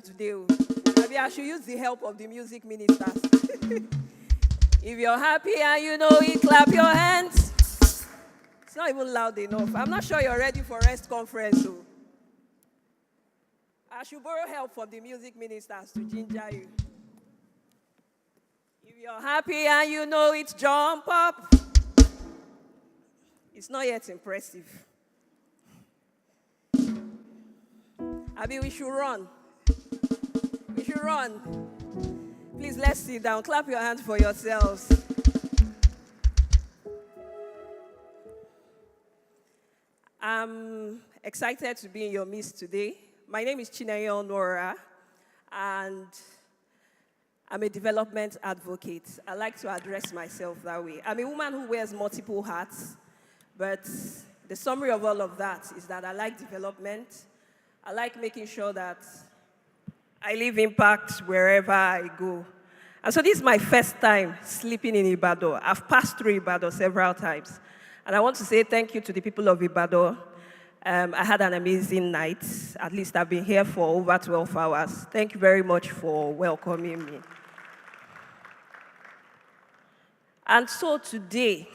Today, maybe I should use the help of the music ministers. If you're happy and you know it, clap your hands. It's not even loud enough. I'm not sure you're ready for rest conference, so I should borrow help from the music ministers to ginger you. If you're happy and you know it, jump up. It's not yet impressive. Abi, we should run. We should run. Please, let's sit down. Clap your hands for yourselves. I'm excited to be in your midst today. My name is Chinenye Onuorah, and I'm a development advocate. I like to address myself that way. I'm a woman who wears multiple hats, but the summary of all of that is that I like development. I like making sure that I leave impact wherever I go. And so this is my first time sleeping in Ibadan. I've passed through Ibadan several times. And I want to say thank you to the people of Ibadan. I had an amazing night. At least I've been here for over 12 hours. Thank you very much for welcoming me. And so today,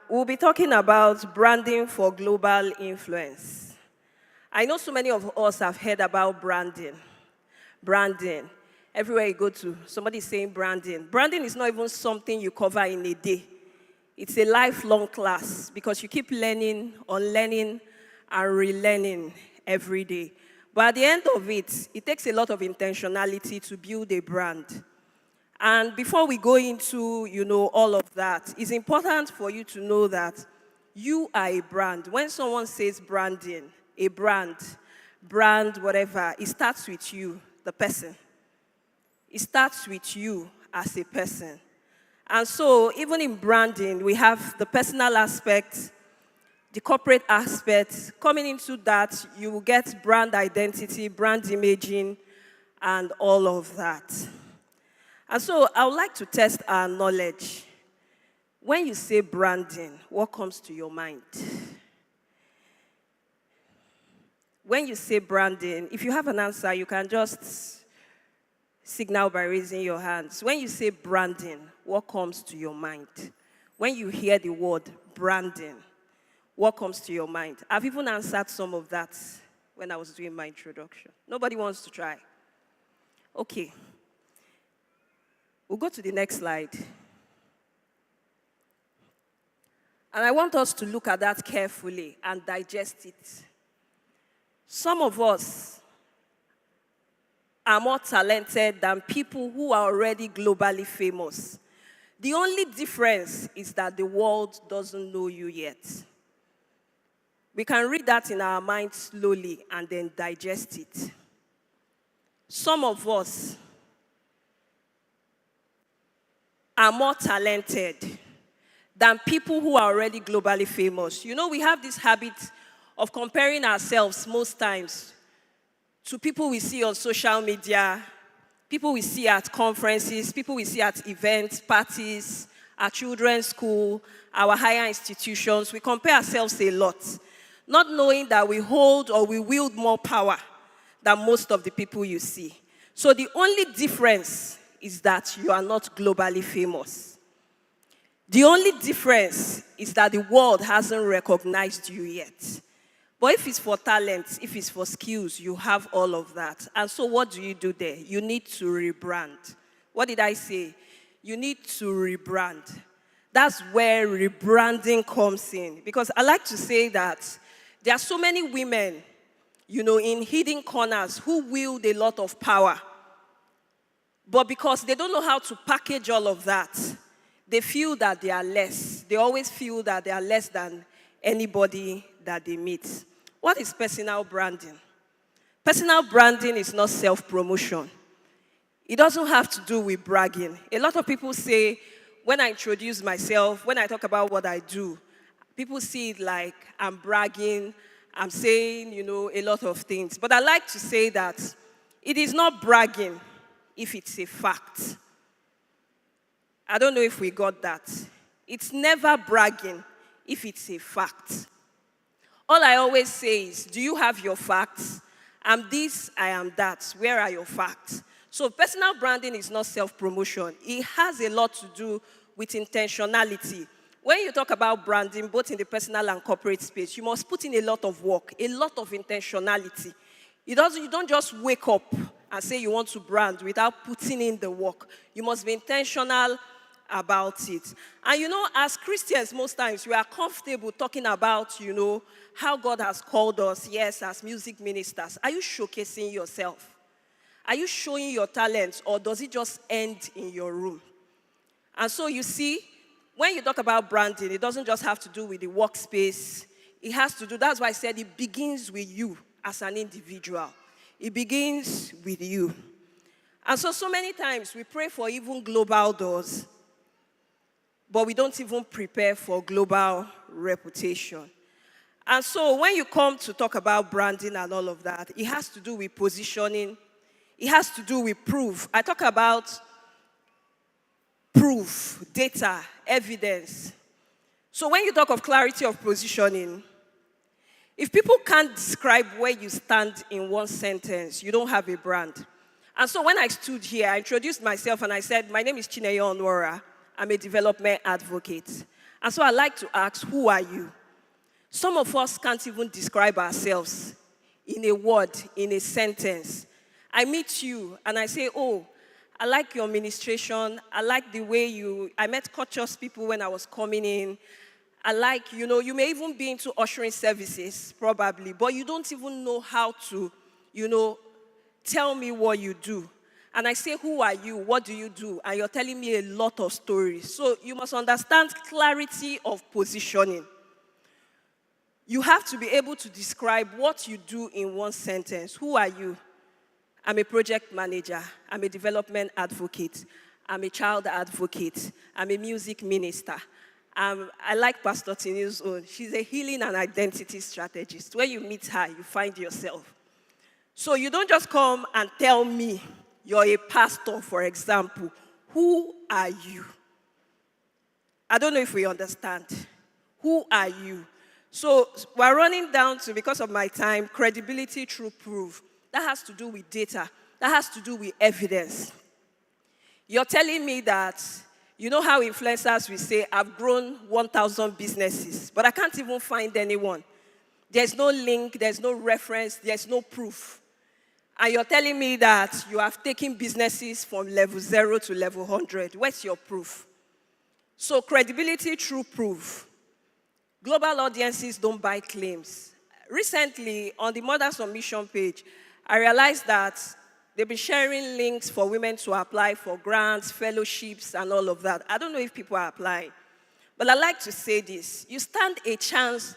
we'll be talking about branding for global influence. I know so many of us have heard about branding. Branding. Everywhere you go to, somebody's saying branding. Branding is not even something you cover in a day. It's a lifelong class because you keep learning, unlearning, and relearning every day. But at the end of it, it takes a lot of intentionality to build a brand. And before we go into, all of that, it's important for you to know that you are a brand. When someone says branding, a brand, whatever, it starts with you, the person. It starts with you as a person. And so, even in branding, we have the personal aspect, the corporate aspect. Coming into that, you will get brand identity, brand imaging, and all of that. And so, I would like to test our knowledge. When you say branding, what comes to your mind? When you say branding, if you have an answer, you can just signal by raising your hands. When you say branding, what comes to your mind? When you hear the word branding, what comes to your mind? I've even answered some of that when I was doing my introduction. Nobody wants to try. Okay. We'll go to the next slide. And I want us to look at that carefully and digest it. Some of us are more talented than people who are already globally famous. The only difference is that the world doesn't know you yet. We can read that in our minds slowly and then digest it. Some of us are more talented than people who are already globally famous. We have this habit of comparing ourselves most times to people we see on social media, people we see at conferences, people we see at events, parties, our children's school, our higher institutions. We compare ourselves a lot, not knowing that we hold or we wield more power than most of the people you see. So the only difference is that you are not globally famous. The only difference is that the world hasn't recognized you yet. But if it's for talent, if it's for skills, you have all of that. And so what do you do there? You need to rebrand. What did I say? You need to rebrand. That's where rebranding comes in. Because I like to say that there are so many women, in hidden corners who wield a lot of power. But because they don't know how to package all of that, they feel that they are less. They always feel that they are less than anybody that they meet. What is personal branding? Personal branding is not self-promotion. It doesn't have to do with bragging. A lot of people say, when I introduce myself, when I talk about what I do, people see it like I'm bragging, I'm saying, a lot of things. But I like to say that it is not bragging if it's a fact. I don't know if we got that. It's never bragging if it's a fact. All I always say is, do you have your facts? I'm this, I am that. Where are your facts? So personal branding is not self-promotion. It has a lot to do with intentionality. When you talk about branding, both in the personal and corporate space, you must put in a lot of work, a lot of intentionality. You don't just wake up and say you want to brand without putting in the work. You must be intentional about it. And as Christians, most times we are comfortable talking about, how God has called us, yes, as music ministers. Are you showcasing yourself? Are you showing your talents, or does it just end in your room? And so you see, when you talk about branding, it doesn't just have to do with the workspace. It has to do, that's why I said it begins with you as an individual. It begins with you. And so many times we pray for even global doors, but we don't even prepare for global reputation. And so when you come to talk about branding and all of that, it has to do with positioning. It has to do with proof. I talk about proof, data, evidence. So when you talk of clarity of positioning, if people can't describe where you stand in one sentence, you don't have a brand. And so when I stood here, I introduced myself and I said, my name is Chinenye Onuorah. I'm a development advocate. And so I like to ask, who are you? Some of us can't even describe ourselves in a word, in a sentence. I meet you and I say, oh, I like your ministration. I like the way I met conscious people when I was coming in. I like, you may even be into ushering services, probably, but you don't even know how to, tell me what you do. And I say, who are you? What do you do? And you're telling me a lot of stories. So you must understand clarity of positioning. You have to be able to describe what you do in one sentence. Who are you? I'm a project manager. I'm a development advocate. I'm a child advocate. I'm a music minister. I like Pastor Tinu's own. She's a healing and identity strategist. When you meet her, you find yourself. So you don't just come and tell me you're a pastor, for example. Who are you? I don't know if we understand. Who are you? So we're running down to, because of my time, credibility through proof. That has to do with data. That has to do with evidence. You're telling me that, you know how influencers will say, I've grown 1,000 businesses, but I can't even find anyone. There's no link, there's no reference, there's no proof. And you're telling me that you have taken businesses from level 0 to level 100. Where's your proof? So credibility through proof. Global audiences don't buy claims. Recently, on the Mothers on Mission page, I realized that they've been sharing links for women to apply for grants, fellowships, and all of that. I don't know if people are applying. But I like to say this. You stand a chance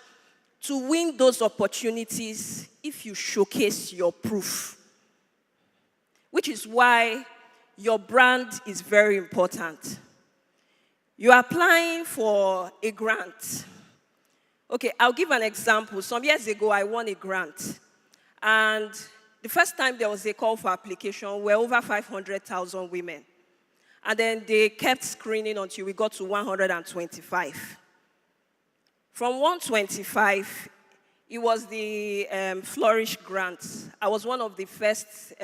to win those opportunities if you showcase your proof. Which is why your brand is very important. You're applying for a grant. Okay, I'll give an example. Some years ago, I won a grant. And the first time there was a call for application, were over 500,000 women. And then they kept screening until we got to 125. From 125, it was the Flourish grant. I was one of the first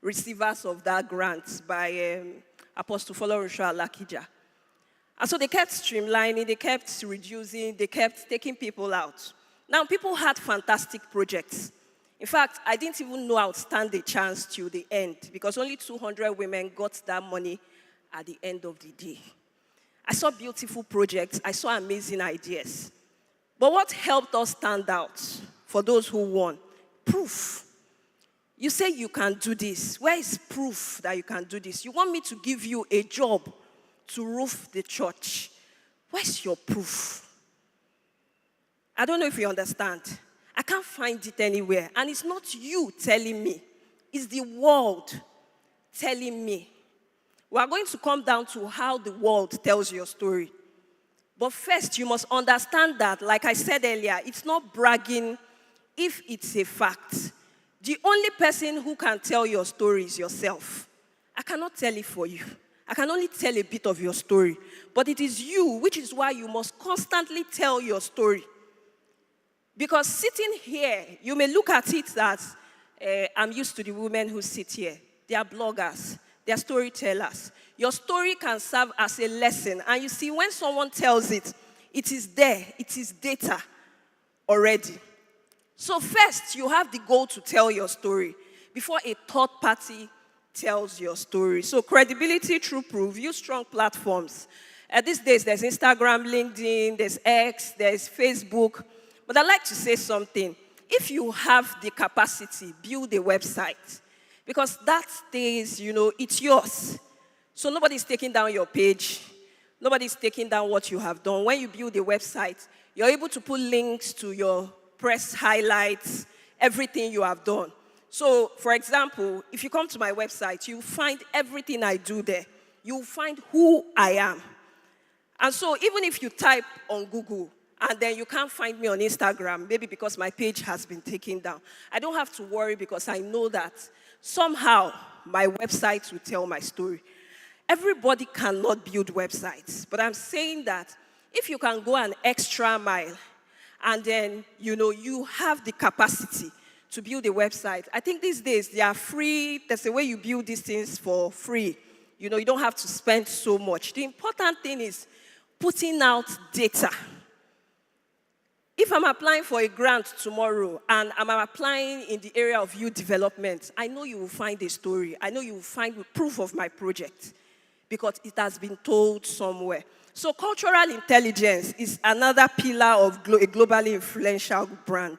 receivers of that grant by Apostle Onuorah Lakija. And so they kept streamlining, they kept reducing, they kept taking people out. Now, people had fantastic projects. In fact, I didn't even know I would stand a chance till the end because only 200 women got that money at the end of the day. I saw beautiful projects. I saw amazing ideas. But what helped us stand out for those who won? Proof. You say you can do this. Where is proof that you can do this? You want me to give you a job to roof the church. Where's your proof? I don't know if you understand. I can't find it anywhere. And it's not you telling me. It's the world telling me. We are going to come down to how the world tells your story. But first, you must understand that, like I said earlier, it's not bragging if it's a fact. The only person who can tell your story is yourself. I cannot tell it for you. I can only tell a bit of your story. But it is you, which is why you must constantly tell your story. Because sitting here, you may look at it as, I'm used to the women who sit here. They are bloggers. They are storytellers. Your story can serve as a lesson. And you see, when someone tells it, it is there. It is data already. So first, you have the goal to tell your story before a third party tells your story. So credibility through proof, use strong platforms. These days, there's Instagram, LinkedIn, there's X, there's Facebook. But I'd like to say something. If you have the capacity, build a website. Because that stays, it's yours. So nobody's taking down your page. Nobody's taking down what you have done. When you build a website, you're able to put links to your press highlights, everything you have done. So, for example, if you come to my website, you'll find everything I do there. You'll find who I am. And so even if you type on Google, and then you can't find me on Instagram, maybe because my page has been taken down, I don't have to worry because I know that somehow my website will tell my story. Everybody cannot build websites, but I'm saying that if you can go an extra mile and then, you have the capacity to build a website. I think these days they are free. There's a way you build these things for free. You don't have to spend so much. The important thing is putting out data. If I'm applying for a grant tomorrow and I'm applying in the area of youth development, I know you will find a story. I know you will find proof of my project because it has been told somewhere. So cultural intelligence is another pillar of a globally influential brand.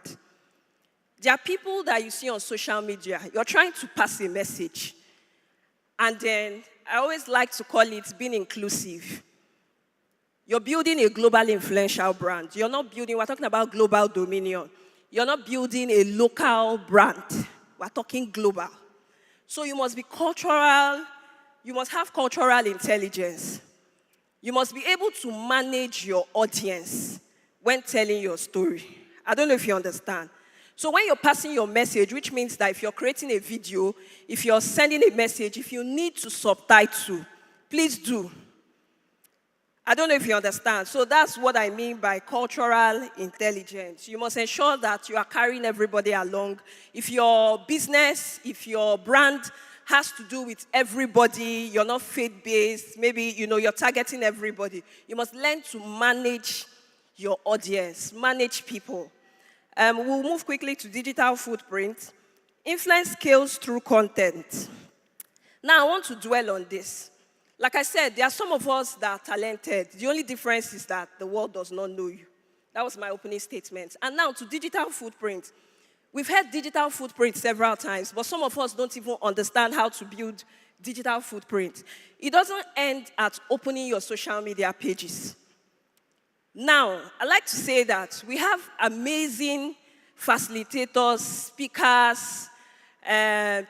There are people that you see on social media. You're trying to pass a message. And then I always like to call it being inclusive. You're building a globally influential brand. You're not building, we're talking about global dominion. You're not building a local brand. We're talking global. So you must be cultural. You must have cultural intelligence. You must be able to manage your audience when telling your story. I don't know if you understand. So when you're passing your message, which means that if you're creating a video, if you're sending a message, if you need to subtitle, please do. I don't know if you understand. So that's what I mean by cultural intelligence. You must ensure that you are carrying everybody along. If your business, if your brand has to do with everybody, you're not faith-based, maybe, you're targeting everybody. You must learn to manage your audience, manage people. We'll move quickly to digital footprint. Influence scales through content. Now, I want to dwell on this. Like I said, there are some of us that are talented. The only difference is that the world does not know you. That was my opening statement. And now to digital footprint. We've heard digital footprint several times, but some of us don't even understand how to build digital footprint. It doesn't end at opening your social media pages. Now, I like to say that we have amazing facilitators, speakers,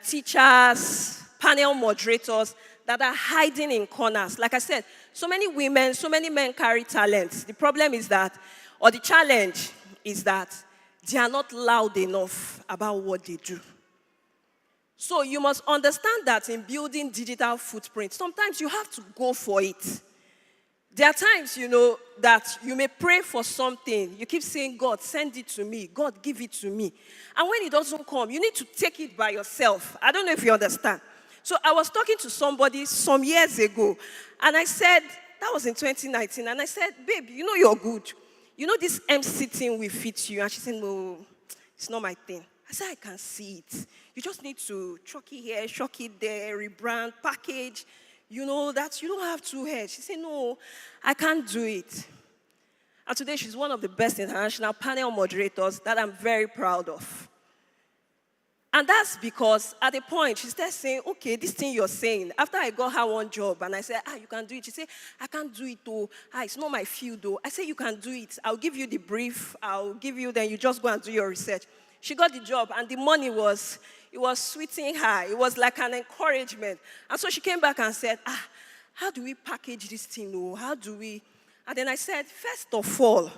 teachers, panel moderators that are hiding in corners. Like I said, so many women, so many men carry talents. The problem is that, or the challenge is that they are not loud enough about what they do. So you must understand that in building digital footprint, sometimes you have to go for it. There are times, that you may pray for something. You keep saying, God, send it to me. God, give it to me. And when it doesn't come, you need to take it by yourself. I don't know if you understand. So I was talking to somebody some years ago, and I said, that was in 2019, and I said, babe, you're good. This MC thing will fit you. And she said, no, it's not my thing. I said, I can see it. You just need to chuck it here, chuck it there, rebrand, package. That you don't have two heads. She said, no, I can't do it. And today she's one of the best international panel moderators that I'm very proud of. And that's because at a point, she started saying, okay, this thing you're saying, after I got her one job, and I said, you can do it. She said, I can't do it, though. It's not my field, though. I said, you can do it. I'll give you the brief. I'll give you, then you just go and do your research. She got the job, and the money was sweetening her. It was like an encouragement. And so she came back and said, how do we package this thing, though? How do we? And then I said, first of all,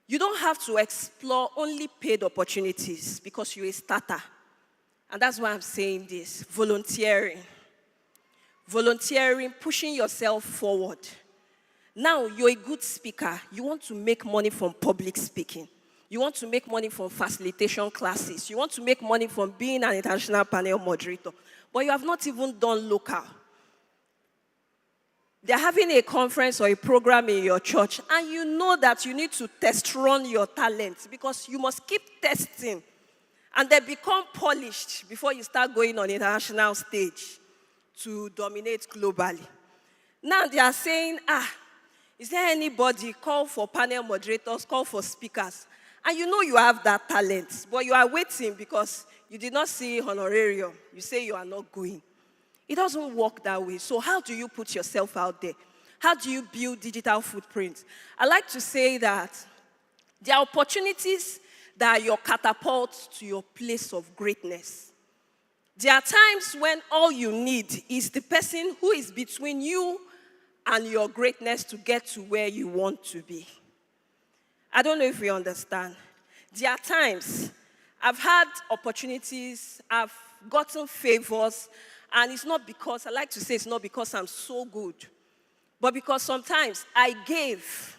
you don't have to explore only paid opportunities because you're a starter. And that's why I'm saying this, volunteering. volunteering, pushing yourself forward. Now, you're a good speaker. You want to make money from public speaking. You want to make money from facilitation classes. You want to make money from being an international panel moderator. But you have not even done local. They're having a conference or a program in your church, and you know that you need to test run your talents because you must keep testing. And they become polished before you start going on international stage to dominate globally. Now they are saying, is there anybody call for panel moderators, call for speakers? And you know you have that talent, but you are waiting because you did not see honorarium. You say you are not going. It doesn't work that way. So how do you put yourself out there? How do you build digital footprints? I like to say that there are opportunities that are your catapult to your place of greatness. There are times when all you need is the person who is between you and your greatness to get to where you want to be. I don't know if you understand. There are times I've had opportunities, I've gotten favors, and it's not because, I like to say it's not because I'm so good, but because sometimes I gave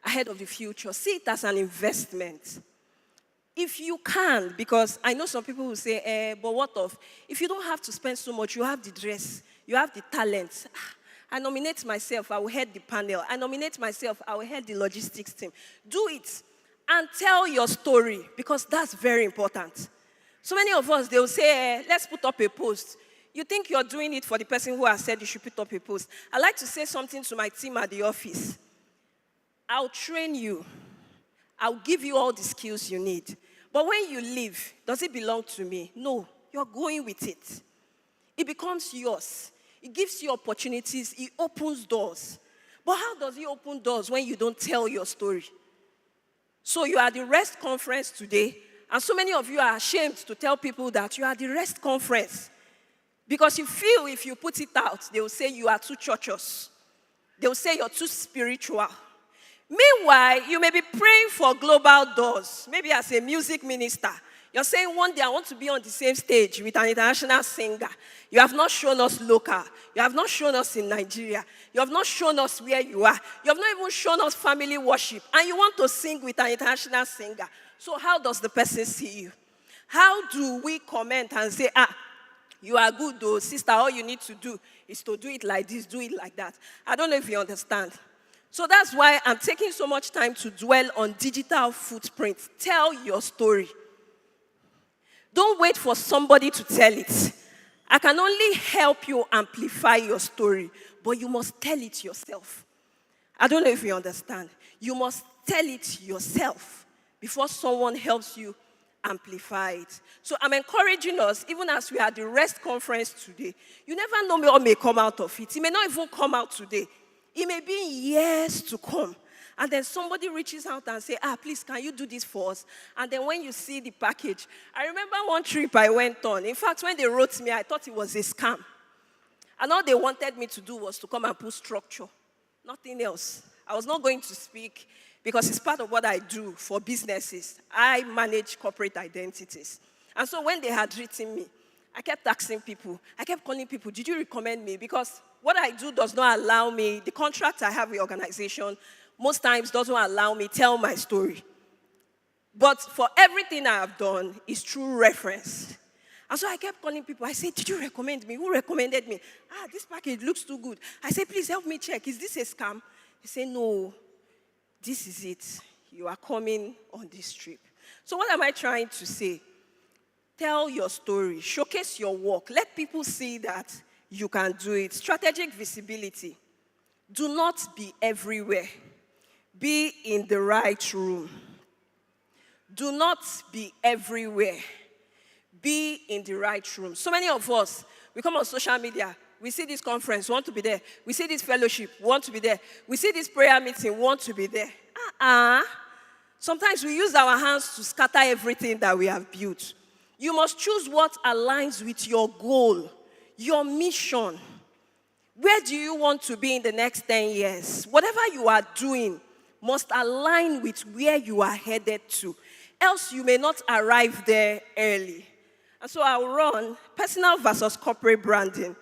ahead of the future. See it as an investment. If you can, because I know some people will say, but what of? If you don't have to spend so much, you have the dress, you have the talent. I nominate myself, I will head the panel. I nominate myself, I will head the logistics team. Do it and tell your story because that's very important. So many of us, they will say, let's put up a post. You think you're doing it for the person who has said you should put up a post. I like to say something to my team at the office. I'll train you. I'll give you all the skills you need. But when you leave, does it belong to me? No, you're going with it. It becomes yours. It gives you opportunities. It opens doors. But how does it open doors when you don't tell your story? So you are at the REST conference today, and so many of you are ashamed to tell people that you are at the REST conference. Because you feel if you put it out, they will say you are too churchous. They will say you're too spiritual. Meanwhile, you may be praying for global doors. Maybe as a music minister, you're saying one day I want to be on the same stage with an international singer. You have not shown us local. You have not shown us in Nigeria. You have not shown us where you are. You have not even shown us family worship. And you want to sing with an international singer. So how does the person see you? How do we comment and say, you are good though, sister, all you need to do is to do it like this, do it like that. I don't know if you understand. So that's why I'm taking so much time to dwell on digital footprints. Tell your story. Don't wait for somebody to tell it. I can only help you amplify your story, but you must tell it yourself. I don't know if you understand. You must tell it yourself before someone helps you amplify it. So I'm encouraging us, even as we are at the REST conference today, you never know what may come out of it. It may not even come out today. It may be in years to come. And then somebody reaches out and say, please, can you do this for us? And then when you see the package, I remember one trip I went on. In fact, when they wrote me, I thought it was a scam. And all they wanted me to do was to come and put structure. Nothing else. I was not going to speak because it's part of what I do for businesses. I manage corporate identities. And so when they had written me, I kept asking people, I kept calling people, did you recommend me? Because what I do does not allow me, the contract I have with the organization, most times doesn't allow me tell my story. But for everything I have done is through reference. And so I kept calling people. I said, did you recommend me? Who recommended me? This package looks too good. I said, please help me check. Is this a scam? He said, no, this is it. You are coming on this trip. So what am I trying to say? Tell your story. Showcase your work. Let people see that you can do it. Strategic visibility. Do not be everywhere. Be in the right room. Do not be everywhere. Be in the right room. So many of us, we come on social media. We see this conference, we want to be there. We see this fellowship, we want to be there. We see this prayer meeting, we want to be there. Sometimes we use our hands to scatter everything that we have built. You must choose what aligns with your goal, your mission. Where do you want to be in the next 10 years? Whatever you are doing must align with where you are headed to. Else you may not arrive there early. And so I'll run personal versus corporate branding.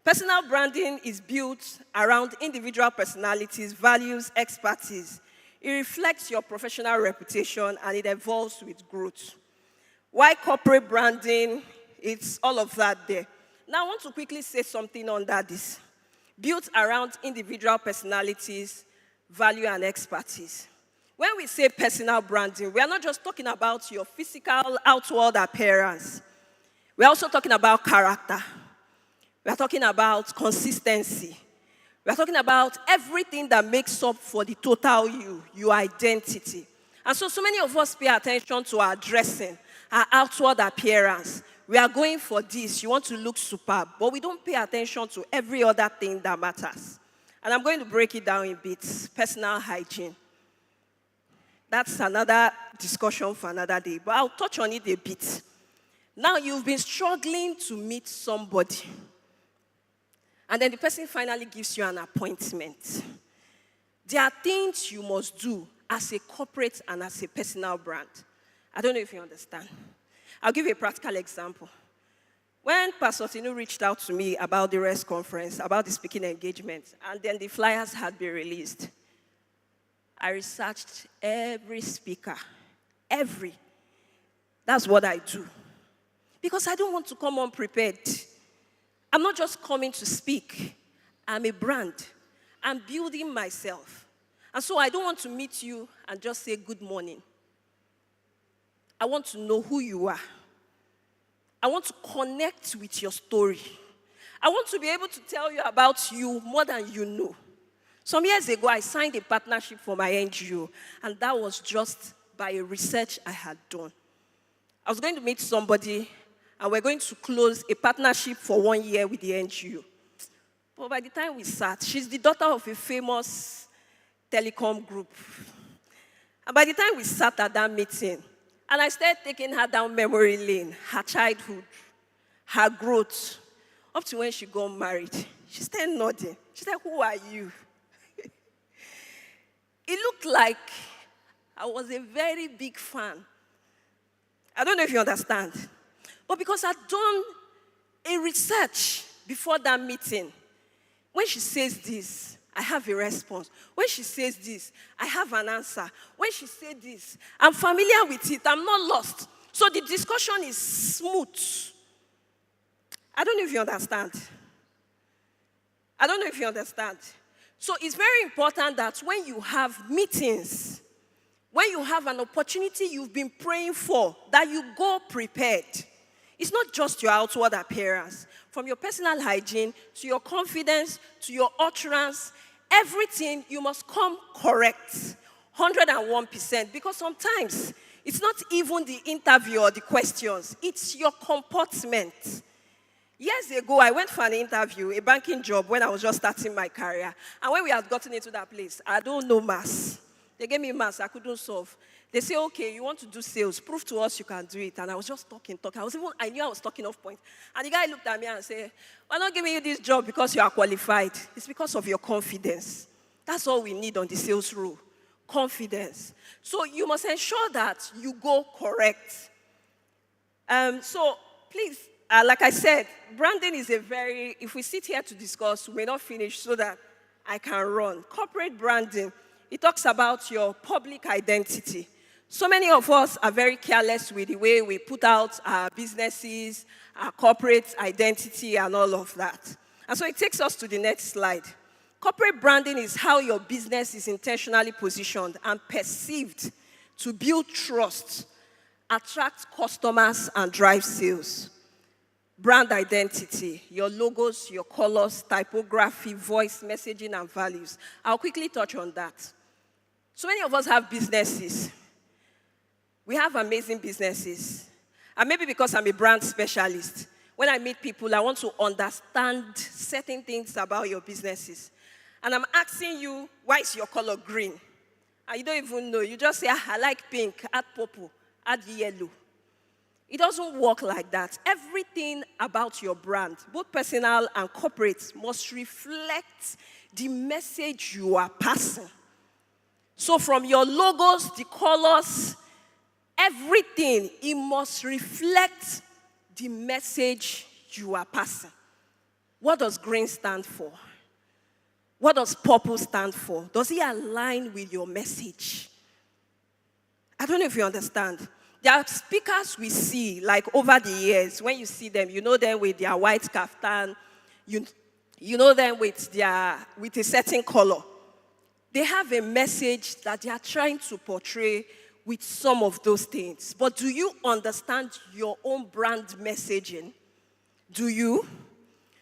Personal branding is built around individual personalities, values, expertise. It reflects your professional reputation and it evolves with growth. Why corporate branding? It's all of that there. Now I want to quickly say something under this. Built around individual personalities, value, and expertise. When we say personal branding, we are not just talking about your physical outward appearance. We are also talking about character. We are talking about consistency. We are talking about everything that makes up for the total you, your identity. And so many of us pay attention to our dressing, our outward appearance. We are going for this. You want to look superb. But we don't pay attention to every other thing that matters. And I'm going to break it down in bits. Personal hygiene. That's another discussion for another day. But I'll touch on it a bit. Now you've been struggling to meet somebody. And then the person finally gives you an appointment. There are things you must do as a corporate and as a personal brand. I don't know if you understand. I'll give you a practical example. When Pastor Tinu reached out to me about the REST conference, about the speaking engagement, and then the flyers had been released, I researched every speaker. Every. That's what I do. Because I don't want to come unprepared. I'm not just coming to speak. I'm a brand. I'm building myself. And so I don't want to meet you and just say good morning. I want to know who you are. I want to connect with your story. I want to be able to tell you about you more than you know. Some years ago, I signed a partnership for my NGO, and that was just by a research I had done. I was going to meet somebody, and we're going to close a partnership for 1 year with the NGO. But by the time we sat, she's the daughter of a famous telecom group. And by the time we sat at that meeting, and I started taking her down memory lane, her childhood, her growth, up to when she got married, she started nodding. She said, "Who are you?" It looked like I was a very big fan. I don't know if you understand. But because I'd done a research before that meeting, when she says this, I have a response. When she says this, I have an answer. When she says this, I'm familiar with it. I'm not lost. So the discussion is smooth. I don't know if you understand. I don't know if you understand. So it's very important that when you have meetings, when you have an opportunity you've been praying for, that you go prepared. It's not just your outward appearance. From your personal hygiene, to your confidence, to your utterance, everything you must come correct, 101%. Because sometimes it's not even the interview or the questions, it's your comportment. Years ago, I went for an interview, a banking job, when I was just starting my career. And when we had gotten into that place, I don't know maths. They gave me maths I couldn't solve. They say, "Okay, you want to do sales, prove to us you can do it." And I was just talking. I knew I was talking off point. And the guy looked at me and said, "We're not giving you this job because you are qualified. It's because of your confidence." That's all we need on the sales role, confidence. So you must ensure that you go correct. So please, like I said, branding is if we sit here to discuss, we may not finish so that I can run. Corporate branding, it talks about your public identity. So many of us are very careless with the way we put out our businesses, our corporate identity, and all of that. And so it takes us to the next slide. Corporate branding is how your business is intentionally positioned and perceived to build trust, attract customers, and drive sales. Brand identity, your logos, your colors, typography, voice, messaging, and values. I'll quickly touch on that. So many of us have businesses. We have amazing businesses. And maybe because I'm a brand specialist, when I meet people, I want to understand certain things about your businesses. And I'm asking you, why is your color green? And you don't even know. You just say, "I like pink, add purple, add yellow." It doesn't work like that. Everything about your brand, both personal and corporate, must reflect the message you are passing. So from your logos, the colors, everything, it must reflect the message you are passing. What does green stand for? What does purple stand for? Does it align with your message? I don't know if you understand. There are speakers we see, like over the years, when you see them, you know them with their white kaftan, you know them with a certain color. They have a message that they are trying to portray with some of those things. But do you understand your own brand messaging? Do you?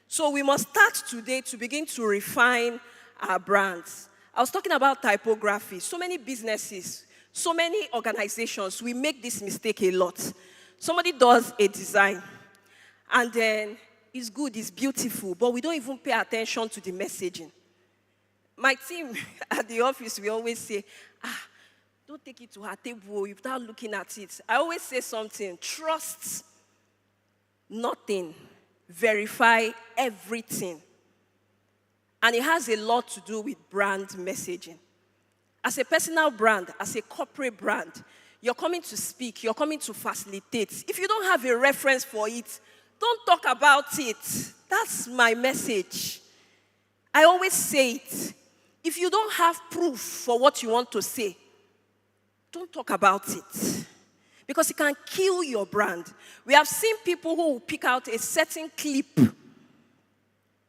So we must start today to begin to refine our brands. I was talking about typography. So many businesses, so many organizations, we make this mistake a lot. Somebody does a design, and then it's good, it's beautiful, but we don't even pay attention to the messaging. My team at the office, we always say, don't take it to her table without looking at it. I always say something, trust nothing, verify everything. And it has a lot to do with brand messaging. As a personal brand, as a corporate brand, you're coming to speak, you're coming to facilitate. If you don't have a reference for it, don't talk about it. That's my message. I always say it. If you don't have proof for what you want to say, don't talk about it. Because it can kill your brand. We have seen people who will pick out a certain clip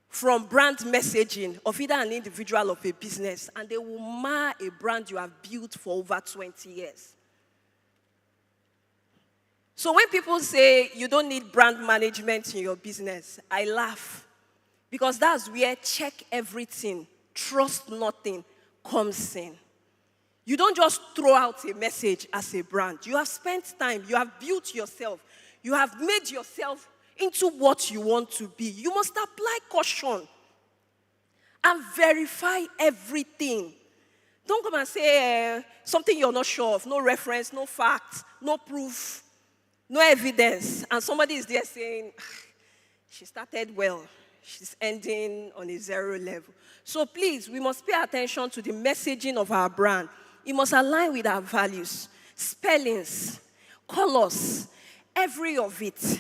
from brand messaging of either an individual or a business, and they will mar a brand you have built for over 20 years. So when people say you don't need brand management in your business, I laugh. Because that's where check everything, trust nothing comes in. You don't just throw out a message as a brand. You have spent time, you have built yourself, you have made yourself into what you want to be. You must apply caution and verify everything. Don't come and say something you're not sure of, no reference, no facts, no proof, no evidence. And somebody is there saying, she started well, she's ending on a 0 level. So please, we must pay attention to the messaging of our brand. It must align with our values, spellings, colors, every of it.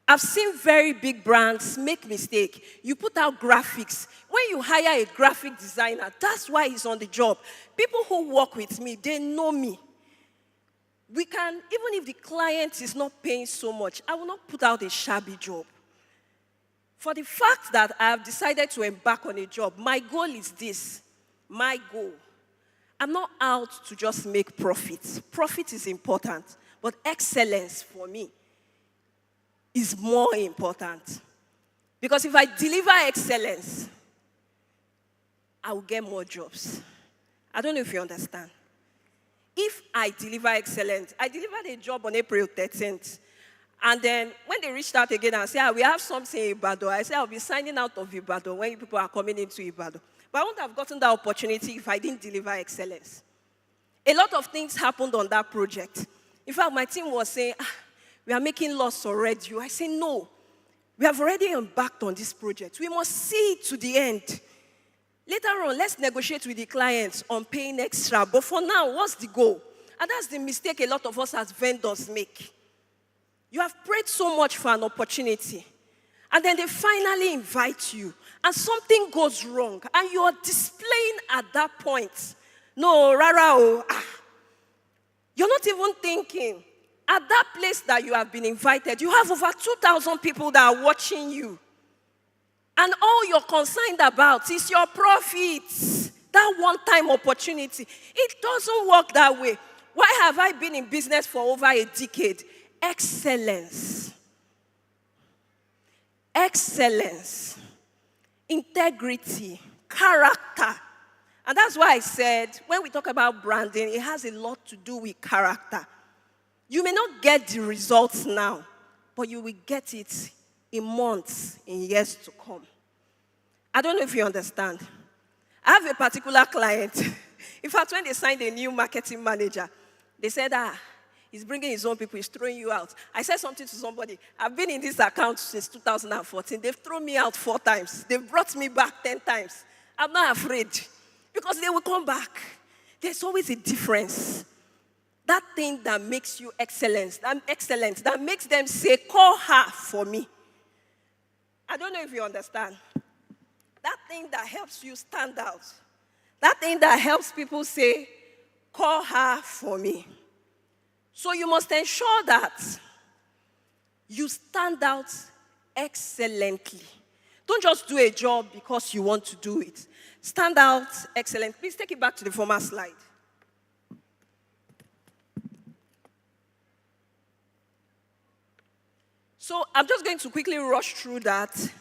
I've seen very big brands make mistake. You put out graphics. When you hire a graphic designer, that's why he's on the job. People who work with me, they know me. We can, even if the client is not paying so much, I will not put out a shabby job. For the fact that I have decided to embark on a job, my goal is this. My goal. I'm not out to just make profit. Profit is important, but excellence for me is more important. Because if I deliver excellence, I will get more jobs. I don't know if you understand. If I deliver excellence, I delivered a job on April 13th. And then when they reached out again and said, we have something in Ibadan, I said, I'll be signing out of Ibadan when people are coming into Ibadan. But I wouldn't have gotten that opportunity if I didn't deliver excellence. A lot of things happened on that project. In fact, my team was saying, we are making loss already. I say, no. We have already embarked on this project. We must see it to the end. Later on, let's negotiate with the clients on paying extra. But for now, what's the goal? And that's the mistake a lot of us as vendors make. You have prayed so much for an opportunity. And then they finally invite you. And something goes wrong. And you are displaying at that point. No, rara. You're not even thinking. At that place that you have been invited, you have over 2,000 people that are watching you. And all you're concerned about is your profits. That one-time opportunity. It doesn't work that way. Why have I been in business for over a decade? Excellence. Excellence. Integrity. Character. And that's why I said, when we talk about branding, it has a lot to do with character. You may not get the results now, but you will get it in months, in years to come. I don't know if you understand. I have a particular client. In fact, when they signed a new marketing manager, they said, he's bringing his own people, he's throwing you out. I said something to somebody. I've been in this account since 2014. They've thrown me out 4 times. They've brought me back 10 times. I'm not afraid because they will come back. There's always a difference. That thing that makes you excellent, that makes them say, call her for me. I don't know if you understand. That thing that helps you stand out. That thing that helps people say, call her for me. So you must ensure that you stand out excellently. Don't just do a job because you want to do it. Stand out excellent. Please take it back to the former slide. So I'm just going to quickly rush through that.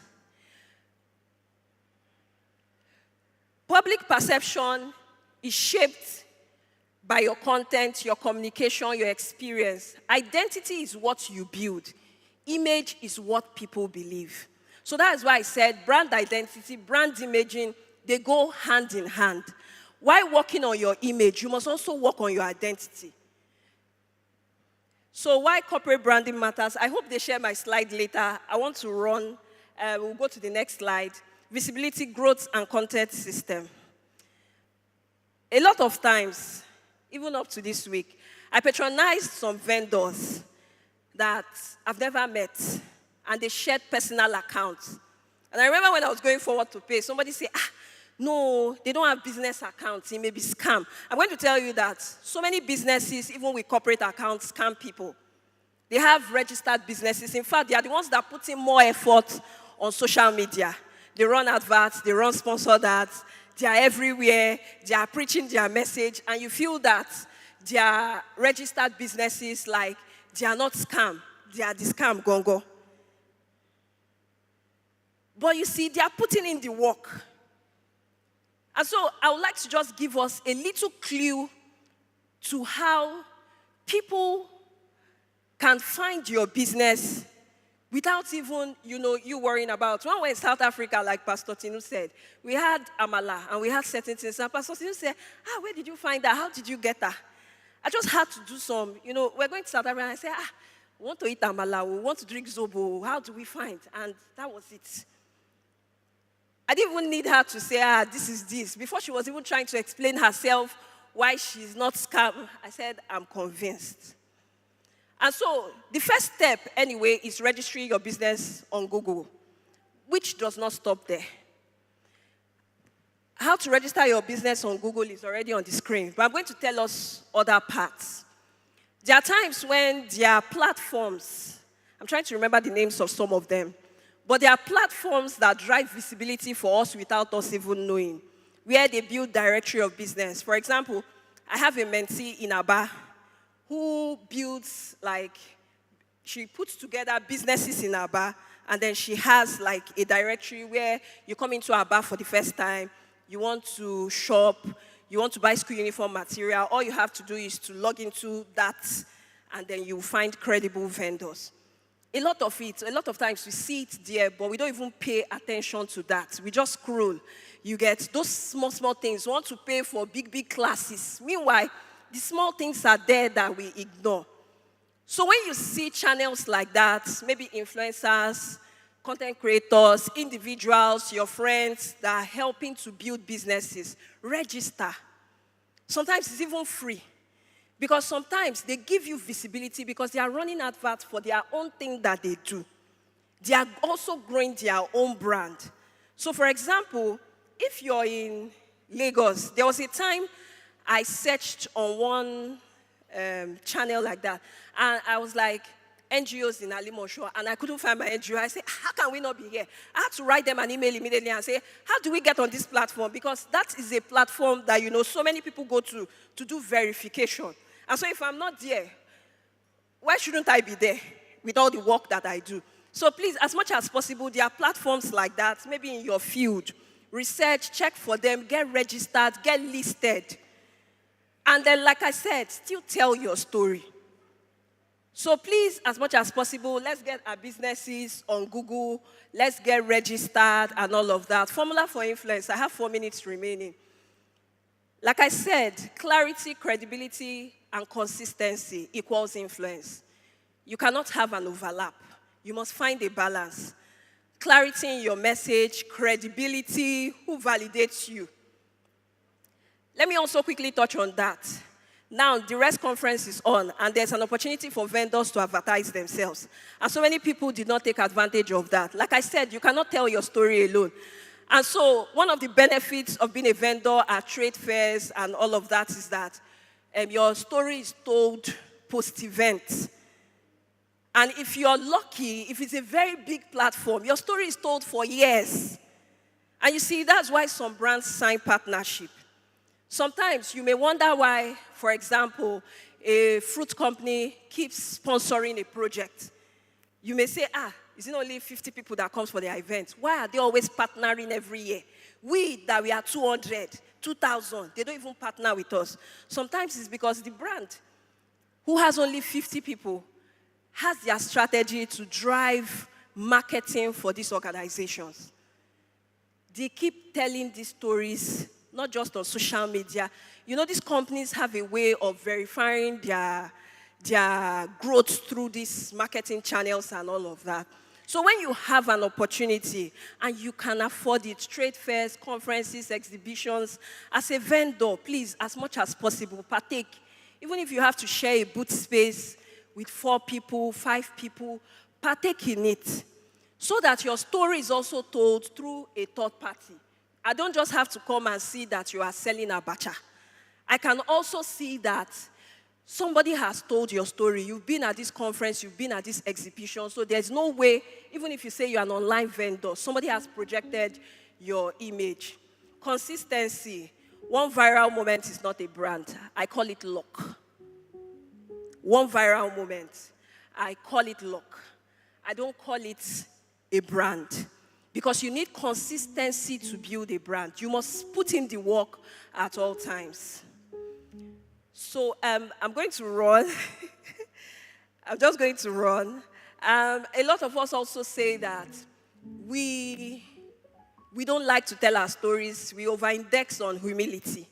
Public perception is shaped by your content, your communication, your experience. Identity is what you build. Image is what people believe. So that is why I said brand identity, brand imaging, they go hand in hand. While working on your image, you must also work on your identity. So why corporate branding matters, I hope they share my slide later. I want to run. We'll go to the next slide. Visibility, growth, and content system. A lot of times, even up to this week, I patronized some vendors that I've never met, and they shared personal accounts. And I remember when I was going forward to pay, somebody said, no, they don't have business accounts, it may be scam. I'm going to tell you that so many businesses, even with corporate accounts, scam people. They have registered businesses. In fact, they are the ones that put in more effort on social media. They run adverts, they run sponsored ads, they are everywhere, they are preaching their message, and you feel that they are registered businesses, like they are not scam, they are the scam gongo. But you see, they are putting in the work. And so I would like to just give us a little clue to how people can find your business without even, you worrying about. When we're in South Africa, like Pastor Tinu said, we had amala and we had certain things. And Pastor Tinu said, where did you find that? How did you get that? I just had to do some, we're going to South Africa, and I said, we want to eat amala, we want to drink zobo, how do we find? And that was it. I didn't even need her to say, this is this. Before she was even trying to explain herself why she's not scam, I said, I'm convinced. And so the first step, anyway, is registering your business on Google, which does not stop there. How to register your business on Google is already on the screen, but I'm going to tell us other parts. There are times when there are platforms, I'm trying to remember the names of some of them, but there are platforms that drive visibility for us without us even knowing, where they build directory of business. For example, I have a mentee in Aba who builds, she puts together businesses in Aba, and then she has a directory where you come into Aba for the first time, you want to shop, you want to buy school uniform material, all you have to do is to log into that, and then you find credible vendors. A lot of times we see it there, but we don't even pay attention to that. We just scroll. You get those small things. We want to pay for big classes. Meanwhile, the small things are there that we ignore. So when you see channels like that, maybe influencers, content creators, individuals, your friends that are helping to build businesses, register. Sometimes it's even free. Because sometimes they give you visibility because they are running adverts for their own thing that they do. They are also growing their own brand. So for example, if you're in Lagos, there was a time I searched on one channel like that, and I was like, NGOs in Alimosho, and I couldn't find my NGO. I said, how can we not be here? I had to write them an email immediately and say, how do we get on this platform? Because that is a platform that, so many people go to do verification. And so if I'm not there, why shouldn't I be there with all the work that I do? So please, as much as possible, there are platforms like that, maybe in your field. Research, check for them, get registered, get listed. And then, like I said, still tell your story. So please, as much as possible, let's get our businesses on Google, let's get registered and all of that. Formula for influence, I have 4 minutes remaining. Like I said, clarity, credibility, and consistency equals influence. You cannot have an overlap. You must find a balance. Clarity in your message, credibility, who validates you. Let me also quickly touch on that. Now, the rest conference is on, and there's an opportunity for vendors to advertise themselves. And so many people did not take advantage of that. Like I said, you cannot tell your story alone. And so one of the benefits of being a vendor at trade fairs and all of that is that your story is told post-event. And if you're lucky, if it's a very big platform, your story is told for years. And you see, that's why some brands sign partnership. Sometimes you may wonder why, for example, a fruit company keeps sponsoring a project. You may say, is it only 50 people that comes for their event? Why are they always partnering every year? We are 200, 2,000, they don't even partner with us. Sometimes it's because the brand, who has only 50 people, has their strategy to drive marketing for these organizations. They keep telling these stories, not just on social media. You know, these companies have a way of verifying their growth through these marketing channels and all of that. So when you have an opportunity and you can afford it, trade fairs, conferences, exhibitions, as a vendor, please, as much as possible, partake. Even if you have to share a booth space with 4 people, 5 people, partake in it. So that your story is also told through a third party. I don't just have to come and see that you are selling abacha. I can also see that somebody has told your story. You've been at this conference, you've been at this exhibition, so there's no way, even if you say you're an online vendor, somebody has projected your image. Consistency. One viral moment is not a brand. I call it luck. One viral moment, I call it luck. I don't call it a brand. Because you need consistency to build a brand. You must put in the work at all times. So I'm going to run. I'm just going to run. A lot of us also say that we don't like to tell our stories. We over-index on humility.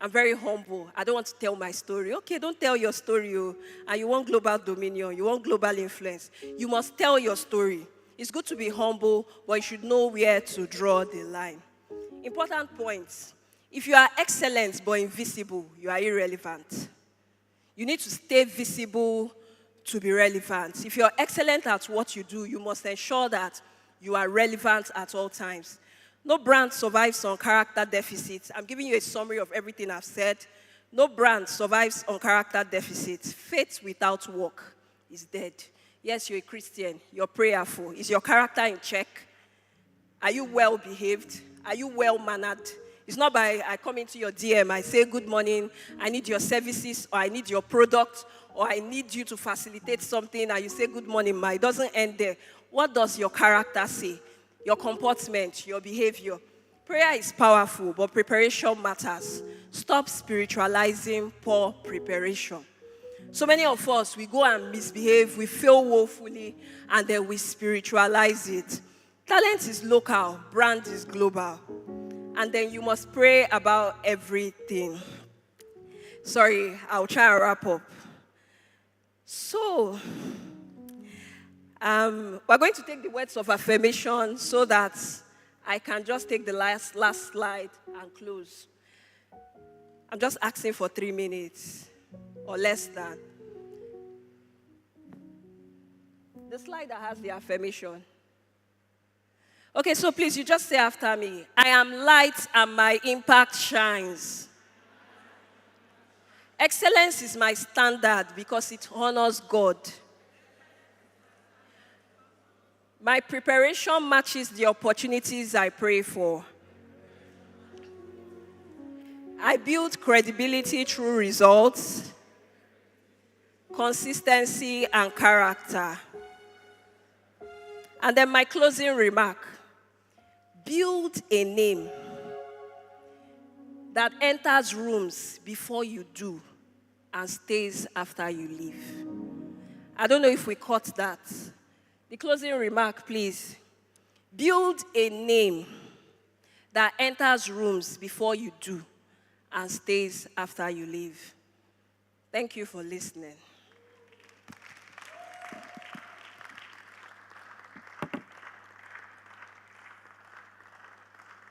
I'm very humble. I don't want to tell my story. Okay, don't tell your story. And you want global dominion. You want global influence. You must tell your story. It's good to be humble, but you should know where to draw the line. Important points. If you are excellent but invisible, you are irrelevant. You need to stay visible to be relevant. If you're excellent at what you do, you must ensure that you are relevant at all times. No brand survives on character deficits. I'm giving you a summary of everything I've said. No brand survives on character deficits. Faith without work is dead. Yes, you're a Christian. You're prayerful. Is your character in check? Are you well behaved? Are you well mannered? It's not by I come into your DM, I say good morning, I need your services, or I need your product, or I need you to facilitate something, and you say good morning, ma. It doesn't end there. What does your character say? Your comportment, your behavior. Prayer is powerful, but preparation matters. Stop spiritualizing poor preparation. So many of us, we go and misbehave, we fail woefully, and then we spiritualize it. Talent is local, brand is global. And then you must pray about everything. Sorry, I'll try and wrap up. So, we're going to take the words of affirmation so that I can just take the last slide and close. I'm just asking for 3 minutes or less than. The slide that has the affirmation. Okay, so please, you just say after me. I am light and my impact shines. Excellence is my standard because it honors God. My preparation matches the opportunities I pray for. I build credibility through results, consistency, and character. And then my closing remark. Build a name that enters rooms before you do and stays after you leave. I don't know if we caught that. The closing remark, please. Build a name that enters rooms before you do and stays after you leave. Thank you for listening.